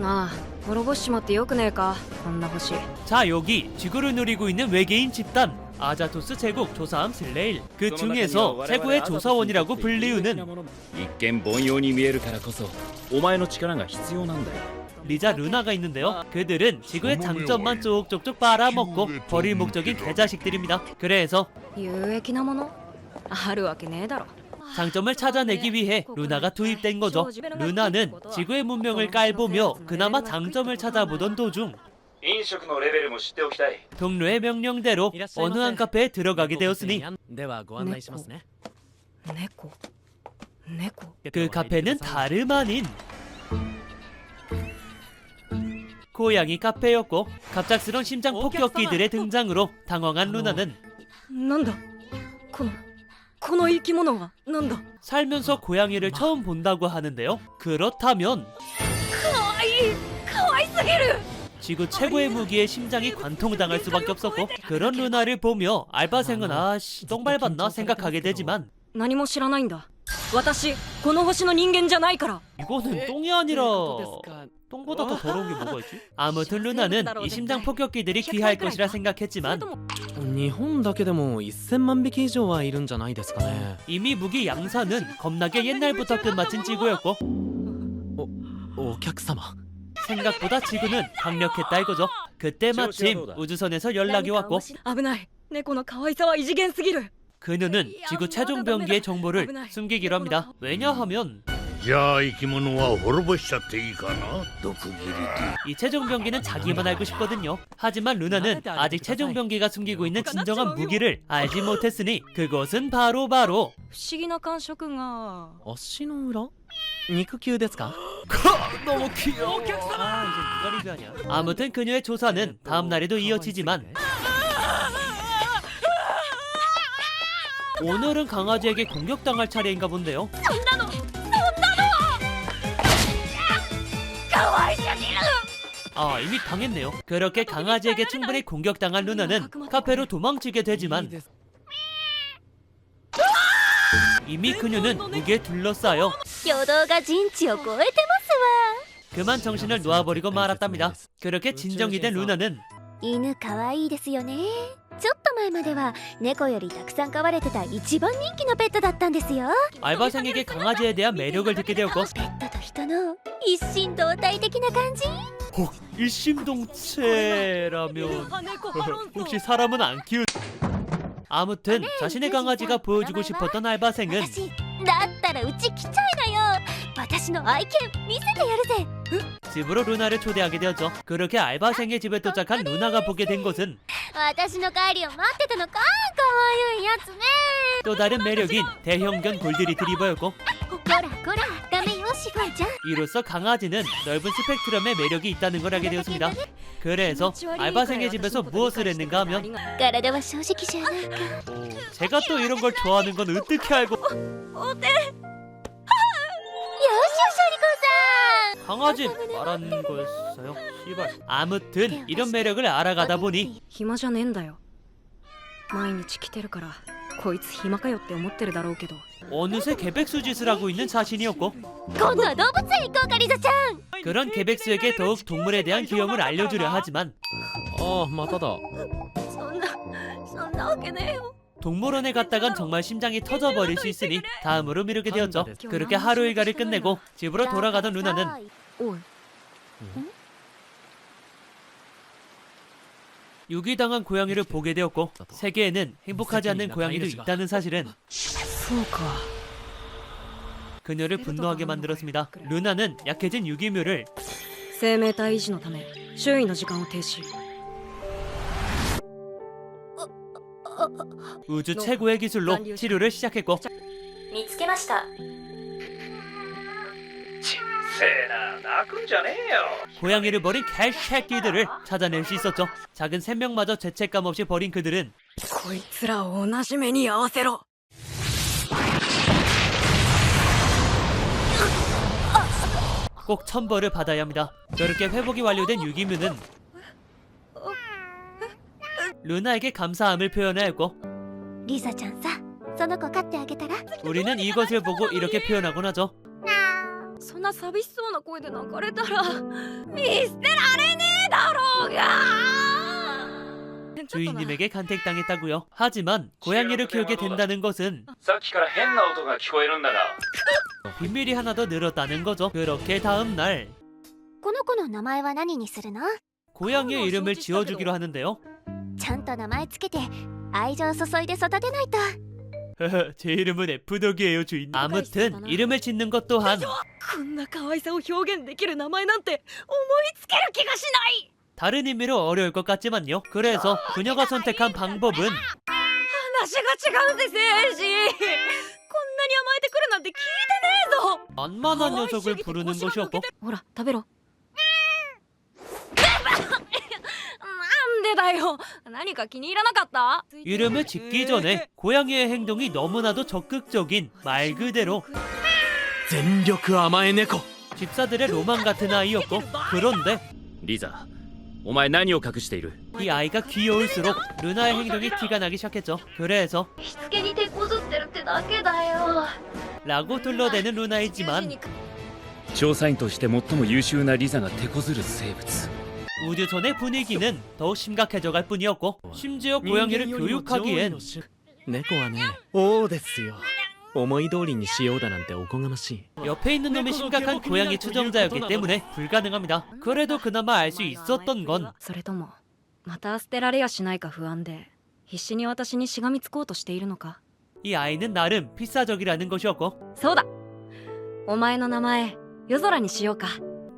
滅ぼしちまってよくねえかこんな星。 자, 여기 지구를 누리고 있는 외계인 집단 아자토스 제국 조사함 슬레일. 그 중에서 최고의 조사원이라고 불리우는 一見凡庸に見えるからこそお前の力が必要なんだよ。 리자 루나가 있는데요. 그들은 지구의 장점만 쪽쪽쪽 빨아먹고 버릴 목적인 개자식들입니다. 그래서 有益なものあるわけねえだろ。 장점을 찾아내기 위해 루나가 투입된 거죠. 루나는 지구의 문명을 깔보며 그나마 장점을 찾아보던 도중 飲食のレベルも知っておきたい。 동료의 명령대로 어느 한 카페에 들어가게 되었으니 ではご案内しますね。猫猫 그 카페는 다름 아닌 고양이 카페였고 갑작스런 심장 폭격기들의 등장으로 당황한 루나는 なんだこの生き物はなんだ。 살면서 고양이를 처음 본다고 하는데요. 그렇다면 かわいいかわいすぎる。 지구 최고의 무기에 심장이 관통당할 수밖에 없었고 그런 루나를 보며 알바생은 아씨 똥 밟았나 생각하게 되지만 何も知らないんだ。私この星の人間じゃないから。 이거는 똥이 아니라 똥보다 더 더러운 게 뭐가 있지? 아무튼 루나는 이 심장 폭격기들이 귀할 것이라 생각했지만 日本だけでも1000万匹以上はいるんじゃないですかね。 이미 무기 양산은 겁나게 옛날부터 끝마친 지구였고 お客様。 생각보다 지구는 강력했다 이거죠. 그때 마침 우주선에서 연락이 왔고 危ない。猫の可愛さは異次元すぎる。 그녀는 지구 최종 병기의 정보를 숨기기로 합니다. 왜냐하면 じゃあ生き物は滅ぼしちゃっていいかな。毒斬りで 이 최종 병기는 자기만 알고 싶거든요. 하지만 루나는 아직 최종 병기가 숨기고 있는 진정한 무기를 알지 못했으니 그것은 바로 不思議な感触が。足の裏？肉球ですか？ 너무 귀여워. 아, 이제 누가 리뷰하냐. 아무튼 그녀의 조사는 다음 날에도 이어지지만 오늘은 강아지에게 공격당할 차례인가 본데요. 아, 이미 당했네요. 그렇게 강아지에게 충분히 공격당한 루나는 카페로 도망치게 되지만 이미 그녀는 무기에 둘러싸여 挙動が人知を超えてますわ。 그만 정신을 놓아버리고 말았답니다. 그렇게 진정이 된 루나는 犬かわいいですよね。ちょっと前までは猫よりたくさん飼われてた一番人気のペットだったんですよ。 알바생에게 강아지에 대한 매력을 듣게 되었고 ペットと人の一心同体的な感じ。 일심동체라면 혹시 사람은 안 키우... 아무튼 자신의 강아지가 보여주고 싶었던 알바생은 私だったらうち来ちゃいなよ。私の愛犬見せてやるぜ。 집으로 루나를 초대하게 되었죠. 그렇게 알바생의 집에 도착한 루나가 보게 된 것은 私の帰りを待ってたのか。かわいいやつね。 또 다른 매력인 대형견 골드리트리버였고 こらこらダメよシフォンちゃん。 이로써 강아지는 넓은 스펙트럼의 매력이 있다는 걸 알게 되었습니다. 그래서 알바생의 집에서 무엇을 했는가 하면 体は正直じゃなんか。 제가 또 이런 걸 좋아하는 건 어떻게 알고 よしよしおりこさん。 강아지 말하는 거였어요? 씨발. 아무튼 이런 매력을 알아가다 보니 暇じゃねえんだよ。毎日来てるからこいつ暇かよって思ってるだろうけど。 어느새 개백수 짓을 하고 있는 자신이었고 今度は動物園行こうかリザちゃん。 그런 개백수에게 더욱 동물에 대한 귀여움을 알려주려 하지만 ああ、まただ。そんなわけねえよ。 동물원에 갔다간 정말 심장이 터져버릴 수 있으니 다음으로 미루게 되었죠. 그렇게 하루 일과를 끝내고 집으로 돌아가던 루나는 おい 유기당한 고양이를 보게 되었고 세계에는 행복하지 않는 고양이도 있다는 사실은 そうか。 그녀를 분노하게 만들었습니다. 루나는 약해진 유기묘를 生命体維持のため周囲の時間を停止。 우주 최고의 기술로 치료를 시작했고 見つけました。せえな、泣くんじゃねえよ。 고양이를 버린 개새끼들을 찾아낼 수 있었죠. 작은 생명마저 죄책감 없이 버린 그들은 こいつらを同じ目に合わせろ。 꼭 천벌을 받아야 합니다. 그렇게 회복이 완료된 유기묘는 루나에게 감사함을 표현하였고 リザちゃんさ、その子飼ってあげたら。 우리는 이것을 보고 이렇게 표현하곤 하죠. そんな寂しそうな声で泣かれたら見捨てられねえだろうが 주인님에게 간택당했다고요. 하지만 고양이를 키우게 된다는 것은 さっきから変な音が聞こえるんだが 비밀이 하나 더 늘었다는 거죠. 그렇게 다음 날 この子の名前は何にするの？ 고양이의 이름을 지어주기로 하는데요. ちゃんと名前つけて愛情注いで育てないと。 제 이름은 F덕이에요 주인. 아무튼 이름을 짓는 것 또한 こんな可愛さを表現できる名前なんて思いつける気がしない。 다른 의미로 어려울 것 같지만요. 그래서 그녀가 선택한 방법은 話が違うぜ聖司。こんなに甘えてくるなんて聞いてねえぞ。 만만한 녀석을 부르는 것이었고 ほら食べろ。なんでだよ。何か気に入らなかった？ 이름을 짓기 전에 고양이의 행동이 너무나도 적극적인 말 그대로 全力甘え猫。 집사들의 로망 같은 아이였고 그런데 リザお前何を隠している 이 아이가 귀여울수록 루나의 행동이 티가 나기 시작했죠. 그래서 しつけに手こずってるってだけだよ。 라고 둘러대는 루나이지만 調査員として最も優秀なリザが手こずる生物 우주선의 분위기는 더욱 심각해져갈 뿐이었고 심지어 고양이를 교육하기엔 猫はね、王ですよ。思い通りにしようだなんておこがましい。 옆에 있는 놈이 심각한 고양이 추종자였기 때문에 불가능합니다. 그래도 그나마 알 수 있었던 건 それともまた捨てられやしないか不安で必死に私にしがみつこうとしているのか。 이 아이는 나름 필사적이라는 것이었고 そうだ、お前の名前夜空にしようか。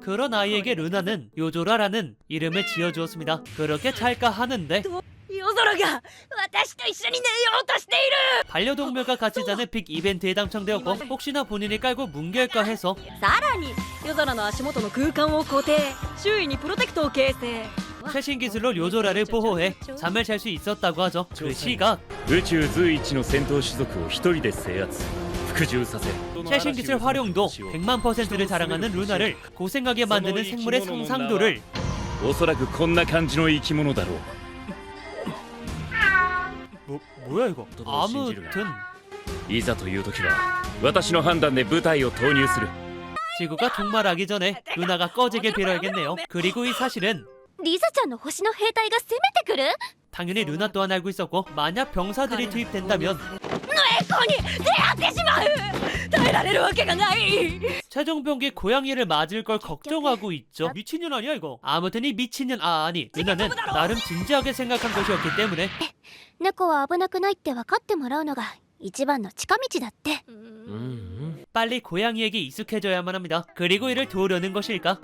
그런 아이에게 루나는 요조라라는 이름을 지어주었습니다. 그렇게 잘까 하는데 夜空が私と一緒に寝ようとしている。 반려동물과 같이 자는 빅 이벤트에 당첨되었고 혹시나 본인이 깔고 뭉갤까 해서 さらに夜空の足元の空間を固定、周囲にプロテクトを形成。 최신 기술로 요조라를 보호해 잠을 잘 수 있었다고 하죠. 그 시각 宇宙随一の戦闘種族を一人で制圧服従させ 최신 기술 활용도 100만%를 자랑하는 루나를 고생하게 만드는 생물의 상상도를 おそらくこんな感じの生き物だろう 뭐야 이거 아무튼 いざという時は私の判断で部隊を投入する 지구가 종말하기 전에 루나가 꺼지길 빌어야겠네요. 그리고 이 사실은 リザちゃんの星の兵隊が攻めてくる？ 당연히 루나 또한 알고 있었고 만약 병사들이 투입된다면 猫に出会ってしまう。耐えられるわけがない。 최종병기 고양이를 맞을 걸 걱정하고 있죠. 미친년 아니야 이거. 아무튼 이 미친년 아니 루나는 나름 진지하게 생각한 것이었기 때문에 猫は危なくないって分かってもらうのが一番の近道だって。빨리 고양이에게 익숙해져야만 합니다. 그리고 이를 도우려는 것일까?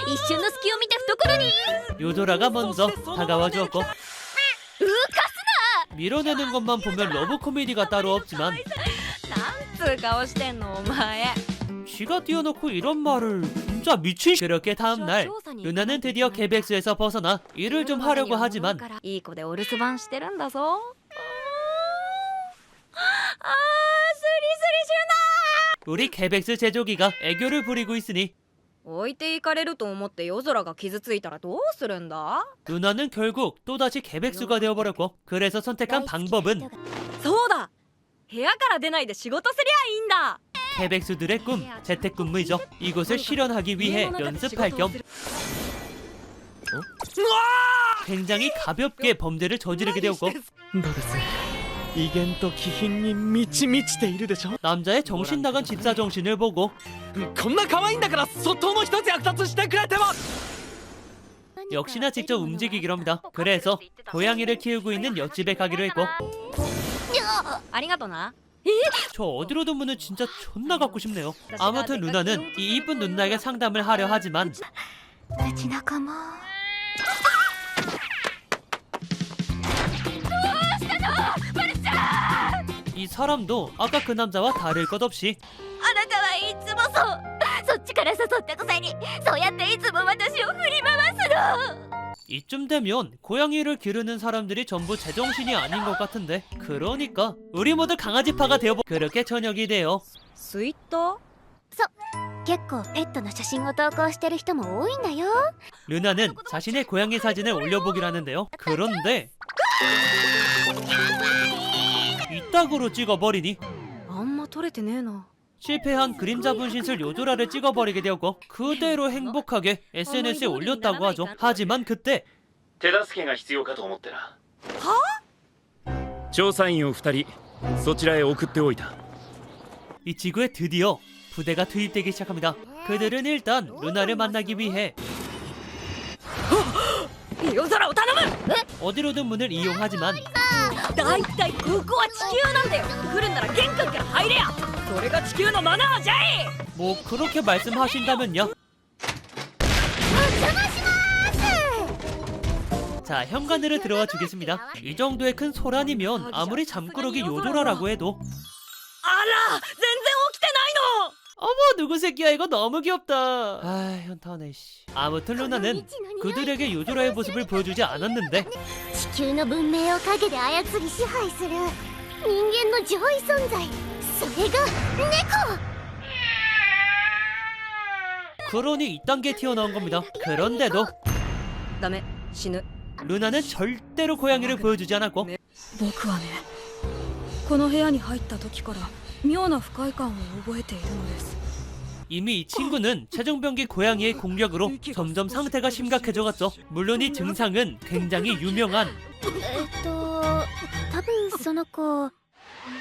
一瞬の隙を見て懐に。 요조라가 먼저 다가와 주었고 밀어내는 것만 보면 러브 코미디가 따로 없지만 なんつう顔してんのお前。 쥐가 띄워놓고 이런 말을 진짜 미친. 그렇게 다음날 루나는 드디어 개백수에서 벗어나 일을 좀 하려고 하지만 いい子でお留守番してるんだぞ。あー、スリスリしゅな。 우리 개백수 제조기가 애교를 부리고 있으니 置いていかれると思って夜空が傷ついたらどうするんだ。 루나는 결국 또다시 개백수가 되어버렸고 그래서 선택한 방법은 そうだ、部屋から出ないで仕事すりゃいいんだ。 개백수들의 꿈 재택근무이죠. 이곳을 실현하기 위해 연습할 겸 굉장히 가볍게 범죄를 저지르게 되었고 どうです？威厳と気品に満ち満ちているでしょ。 남자의 정신 나간 집사 정신을 보고 こんな可愛いんだからそっとも一つ役立つしてくれても。 역시나 직접 움직이기로 합니다. 그래서 고양이를 키우고 있는 옆집에 가기로 했고 ありがとな。 저 어디로든 문은 진짜 존나 갖고 싶네요. 아무튼 루나는 이 이쁜 누나에게 상담을 하려 하지만 うちの子も。 이 사람도 아까 그 남자와 다를 것 없이 あなたはいつもそっちから誘ったくせにそうやっていつも私を振り回すの。 이쯤 되면 고양이를 기르는 사람들이 전부 제정신이 아닌 것 같은데 그러니까 우리 모두 강아지파가 되어보. 그렇게 저녁이 돼요. ツイッター？結構ペットの写真を投稿してる人も多いんだよ。 루나는 자신의 고양이 사진을 올려보기로 하는데요. 그런데 이따구로 찍어버리니 あんま撮れてねえな。 실패한 그림자 분신술 요조라를 찍어버리게 되었고 그대로 행복하게 SNS에 올렸다고 하죠. 하지만 그때 手助けが必要かと思ってな。調査員を2人そちらへ送っておいた。 이 지구에 드디어 부대가 투입되기 시작합니다. 그들은 일단 루나를 만나기 위해 夜空を頼む。 어디로든 문을 이용하지만 だいたいここは地球なんだよ。来るんなら玄関から入れや。それが地球のマナーじゃい。 뭐 그렇게 말씀하신다면요. 자, 현관으로 들어와 주겠습니다. 이 정도의 큰 소란이면 아무리 잠꾸러기 요조라라고 해도 あら、全然起きてないの。 어머 누구 새끼야 이거 너무 귀엽다. 아 현타네 씨. 아무튼 루나는 그들에게 요조라의 모습을 보여주지 않았는데 地球の文明を影で操り支配する人間の上位存在、それが猫。 그러니 이딴 게 튀어나온 겁니다. 그런데도 ダメ、死ぬ。 루나는 절대로 고양이를 보여주지 않았고 僕はね、この部屋に入った時から妙な不快感を覚えているのです。 이미 이 친구는 최종병기 고양이의 공격으로 점점 상태가 심각해져갔죠. 물론 이 증상은 굉장히 유명한 多分その子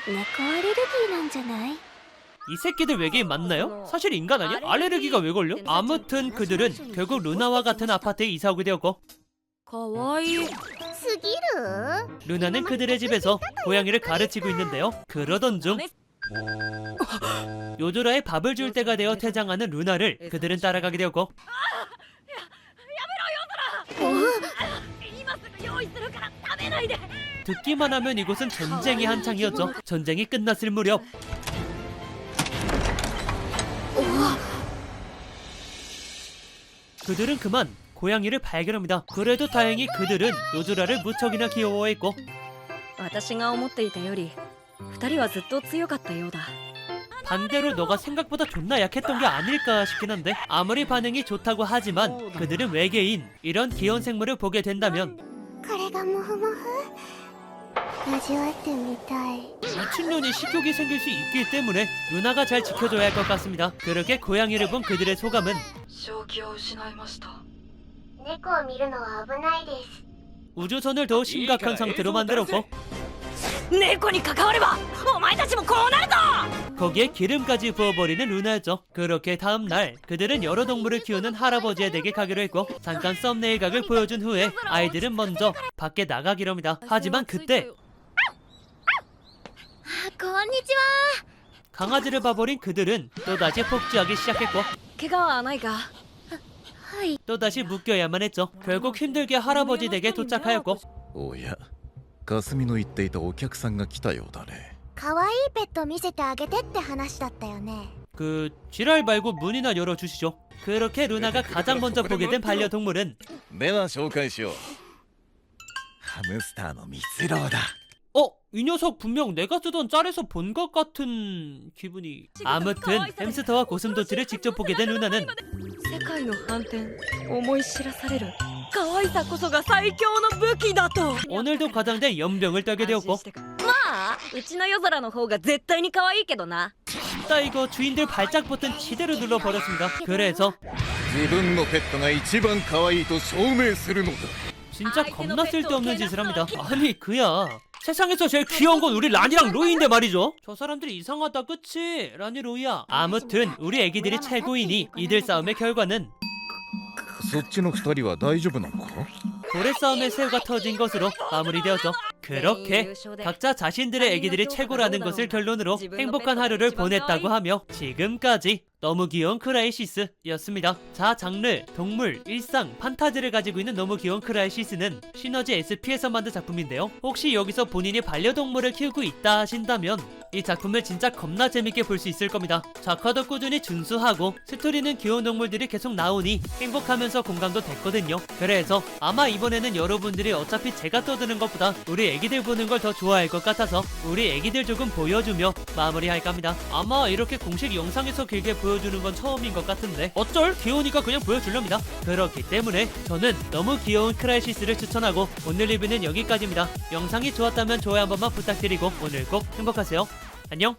猫アレルギーなんじゃない？ 이 새끼들 외계인 맞나요? 사실 인간 아니야? 알레르기가 왜 걸려? 아무튼 그들은 결국 루나와 같은 아파트에 이사 오게 되었고 かわいい。すぎる？ 루나는 그들의 집에서 고양이를 가르치고 있는데요. 그러던 중 요조라의 밥을 줄 때가 되어 퇴장하는 루나를 그들은 따라가게 되었고 今すぐ用意するから食べないで。 듣기만 하면 이곳은 전쟁이 한창이었죠. 전쟁이 끝났을 무렵 그들은 그만 고양이를 발견합니다. 그래도 다행히 그들은 요조라를 무척이나 귀여워했고 私が思っていたより二人はずっと強かったようだ。 반대로 너가 생각보다 존나 약했던 게 아닐까 싶긴 한데 아무리 반응이 좋다고 하지만 그들은 외계인 이런 귀여운 생물을 보게 된다면 これがモフモフ？味わってみたい。 미친년이 식욕이 생길 수 있기 때문에 루나가 잘 지켜줘야 할 것 같습니다. 그렇게 고양이를 본 그들의 소감은 正気を失いました。猫を見るのは危ないです。 우주선을 더 심각한 상태로 만들었고 猫に関わればお前たちもこうなるぞ。 거기에 기름까지 부어버리는 루나였죠. 그렇게 다음날 그들은 여러 동물을 키우는 할아버지의 댁에 가기로 했고 잠깐 썸네일 각을 보여준 후에 아이들은 먼저 밖에 나가기로 합니다. 하지만 그때 こんにちは。 강아지를 봐버린 그들은 또다시 폭주하기 시작했고 怪我はないか。はい。 또다시 묶여야만 했죠. 결국 힘들게 할아버지 댁에 도착하였고 おや霞の言っていたお客さんが来たようだね。可愛いペット見せてあげてって話だったよね。 그 지랄 말고 문이나 열어주시죠. 그렇게 루나가 가장 먼저 보게 된 반려동물은 では紹介しよう。ハムスターの蜜ろうだ。 이 녀석 분명 내가 쓰던 짤에서 본 것 같은 기분이. 아무튼 햄스터와 고슴도치를 직접 보게 된 루나는 世界の反転思い知らされる可愛さこそが最強の武器だと。 오늘도 과장된 연병을 떨게 되었고 まあうちの夜空の方が絶対に可愛いけどな。 나 이거 주인들 발작 버튼 지대로 눌러버렸습니다. 그래서 自分のペットが一番可愛いと証明するのだ。 진짜 겁나 쓸데없는 짓을 합니다. 아니 그야 세상에서 제일 귀여운 건 우리 란이랑 로이인데 말이죠. 저 사람들이 이상하다 그치? 란이 로이야. 아무튼 우리 애기들이 최고이니 이들 싸움의 결과는 そっちの二人は大丈夫なのか？ 고래 싸움의 새우가 터진 것으로 마무리되었죠. 그렇게 각자 자신들의 애기들이 최고라는 것을 결론으로 행복한 하루를 보냈다고 하며 지금까지 너무 귀여운 크라이시스였습니다. 자, 장르, 동물, 일상, 판타지를 가지고 있는 너무 귀여운 크라이시스는 시너지 SP에서 만든 작품인데요. 혹시 여기서 본인이 반려동물을 키우고 있다 하신다면 이 작품을 진짜 겁나 재밌게 볼 수 있을 겁니다. 작화도 꾸준히 준수하고 스토리는 귀여운 동물들이 계속 나오니 행복하면서 공감도 됐거든요. 그래서 아마 이번에는 여러분들이 어차피 제가 떠드는 것보다 우리 애기들 보는 걸 더 좋아할 것 같아서 우리 애기들 조금 보여주며 마무리할까 합니다. 아마 이렇게 공식 영상에서 길게 보여주는 건 처음인 것 같은데 어쩔? 귀여우니까 그냥 보여주렵니다. 그렇기 때문에 저는 너무 귀여운 크라이시스를 추천하고 오늘 리뷰는 여기까지입니다. 영상이 좋았다면 좋아요 한 번만 부탁드리고 오늘 꼭 행복하세요. 안녕.